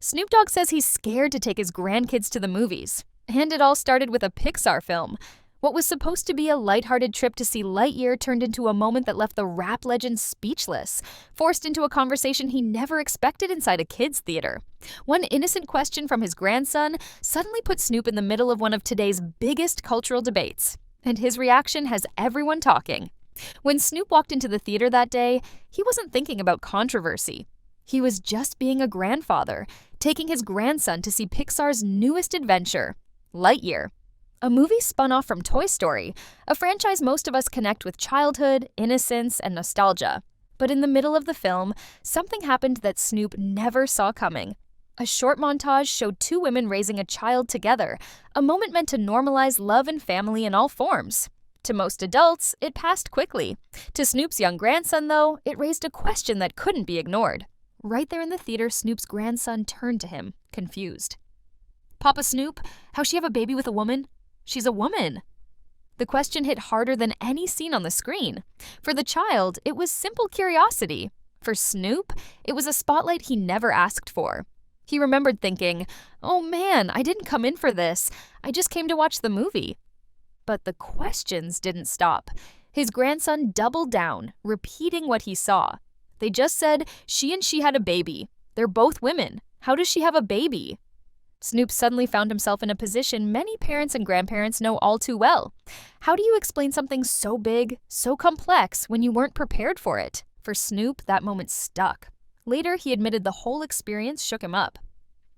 Snoop Dogg says he's scared to take his grandkids to the movies. And it all started with a Pixar film. What was supposed to be a lighthearted trip to see Lightyear turned into a moment that left the rap legend speechless, forced into a conversation he never expected inside a kids' theater. One innocent question from his grandson suddenly put Snoop in the middle of one of today's biggest cultural debates. And his reaction has everyone talking. When Snoop walked into the theater that day, he wasn't thinking about controversy. He was just being a grandfather, taking his grandson to see Pixar's newest adventure, Lightyear. A movie spun off from Toy Story, a franchise most of us connect with childhood, innocence, and nostalgia. But in the middle of the film, something happened that Snoop never saw coming. A short montage showed two women raising a child together, a moment meant to normalize love and family in all forms. To most adults, it passed quickly. To Snoop's young grandson, though, it raised a question that couldn't be ignored. Right there in the theater, Snoop's grandson turned to him, confused. "Papa Snoop, how's she have a baby with a woman? She's a woman." The question hit harder than any scene on the screen. For the child, it was simple curiosity. For Snoop, it was a spotlight he never asked for. He remembered thinking, "Oh man, I didn't come in for this. I just came to watch the movie." But the questions didn't stop. His grandson doubled down, repeating what he saw. They just said she had a baby. They're both women. How does she have a baby? Snoop suddenly found himself in a position many parents and grandparents know all too well. How do you explain something so big, so complex, when you weren't prepared for it? For Snoop, that moment stuck. Later, he admitted the whole experience shook him up.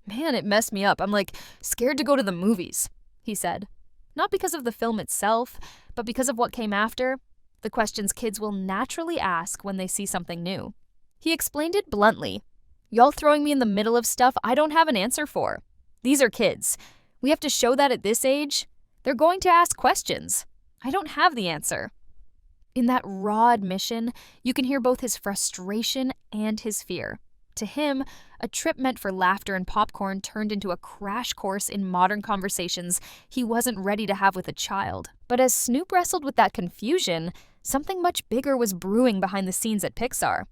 "Man, it messed me up. I'm scared to go to the movies," he said. Not because of the film itself, but because of what came after. The questions kids will naturally ask when they see something new. He explained it bluntly. "Y'all throwing me in the middle of stuff I don't have an answer for. These are kids. We have to show that at this age. They're going to ask questions. I don't have the answer." In that raw admission, you can hear both his frustration and his fear. To him, a trip meant for laughter and popcorn turned into a crash course in modern conversations he wasn't ready to have with a child. But as Snoop wrestled with that confusion, something much bigger was brewing behind the scenes at Pixar.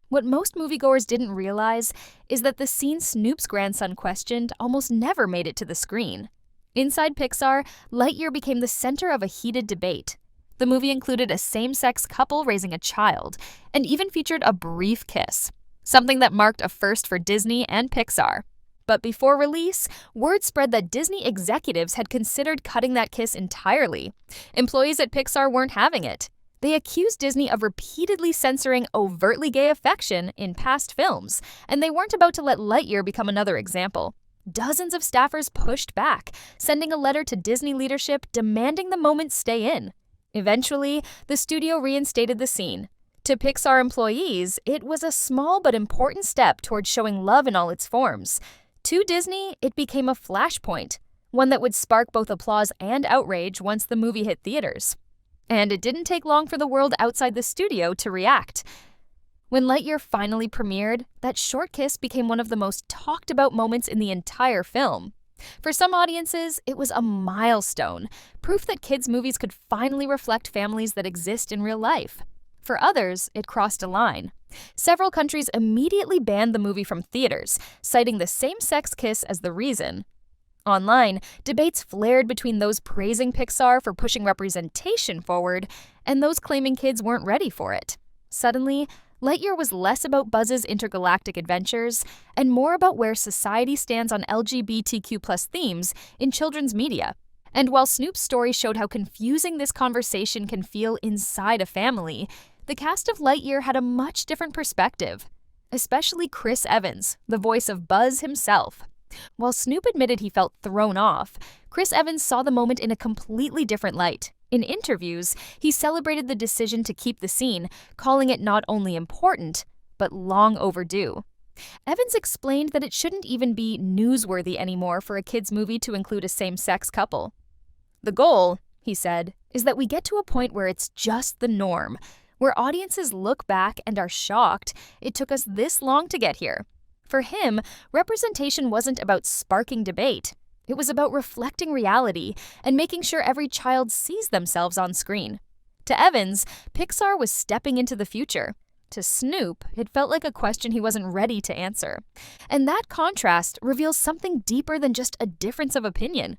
What most moviegoers didn't realize is that the scene Snoop's grandson questioned almost never made it to the screen. Inside Pixar, Lightyear became the center of a heated debate. The movie included a same-sex couple raising a child, and even featured a brief kiss, something that marked a first for Disney and Pixar. But before release, word spread that Disney executives had considered cutting that kiss entirely. Employees at Pixar weren't having it. They accused Disney of repeatedly censoring overtly gay affection in past films, and they weren't about to let Lightyear become another example. Dozens of staffers pushed back, sending a letter to Disney leadership demanding the moment stay in. Eventually, the studio reinstated the scene. To Pixar employees, it was a small but important step toward showing love in all its forms. To Disney, it became a flashpoint, one that would spark both applause and outrage once the movie hit theaters. And it didn't take long for the world outside the studio to react. When Lightyear finally premiered, that short kiss became one of the most talked about moments in the entire film. For some audiences, it was a milestone, proof that kids' movies could finally reflect families that exist in real life. For others, it crossed a line. Several countries immediately banned the movie from theaters, citing the same-sex kiss as the reason. Online, debates flared between those praising Pixar for pushing representation forward and those claiming kids weren't ready for it. Suddenly, Lightyear was less about Buzz's intergalactic adventures and more about where society stands on LGBTQ+ themes in children's media. And while Snoop's story showed how confusing this conversation can feel inside a family, the cast of Lightyear had a much different perspective, especially Chris Evans, the voice of Buzz himself. While Snoop admitted he felt thrown off, Chris Evans saw the moment in a completely different light. In interviews, he celebrated the decision to keep the scene, calling it not only important, but long overdue. Evans explained that it shouldn't even be newsworthy anymore for a kids' movie to include a same-sex couple. "The goal," he said, "is that we get to a point where it's just the norm, where audiences look back and are shocked it took us this long to get here." For him, representation wasn't about sparking debate. It was about reflecting reality and making sure every child sees themselves on screen. To Evans, Pixar was stepping into the future. To Snoop, it felt like a question he wasn't ready to answer. And that contrast reveals something deeper than just a difference of opinion.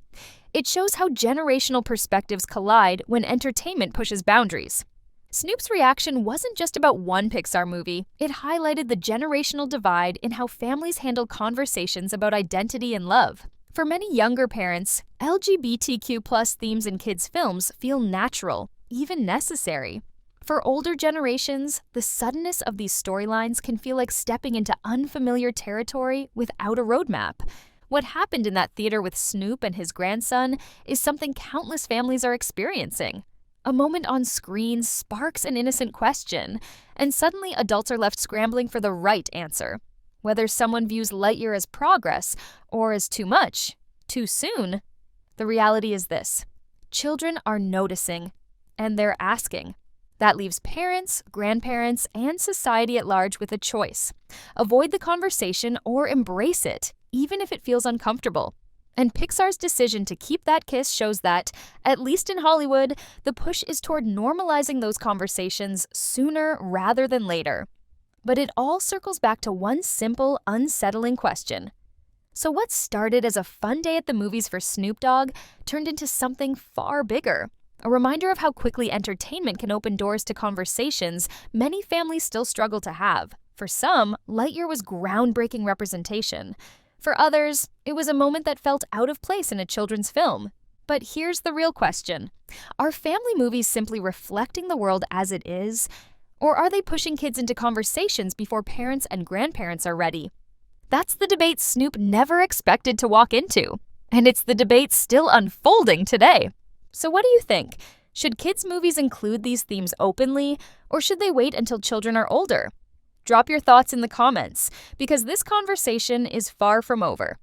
It shows how generational perspectives collide when entertainment pushes boundaries. Snoop's reaction wasn't just about one Pixar movie, it highlighted the generational divide in how families handle conversations about identity and love. For many younger parents, LGBTQ+ themes in kids' films feel natural, even necessary. For older generations, the suddenness of these storylines can feel like stepping into unfamiliar territory without a roadmap. What happened in that theater with Snoop and his grandson is something countless families are experiencing. A moment on screen sparks an innocent question, and suddenly adults are left scrambling for the right answer. Whether someone views Lightyear as progress or as too much, too soon, the reality is this: children are noticing, and they're asking. That leaves parents, grandparents, and society at large with a choice. Avoid the conversation or embrace it, even if it feels uncomfortable. And Pixar's decision to keep that kiss shows that, at least in Hollywood, the push is toward normalizing those conversations sooner rather than later. But it all circles back to one simple, unsettling question. So what started as a fun day at the movies for Snoop Dogg turned into something far bigger? A reminder of how quickly entertainment can open doors to conversations many families still struggle to have. For some, Lightyear was groundbreaking representation. For others, it was a moment that felt out of place in a children's film. But here's the real question: are family movies simply reflecting the world as it is? Or are they pushing kids into conversations before parents and grandparents are ready? That's the debate Snoop never expected to walk into. And it's the debate still unfolding today. So what do you think? Should kids' movies include these themes openly, or should they wait until children are older? Drop your thoughts in the comments, because this conversation is far from over.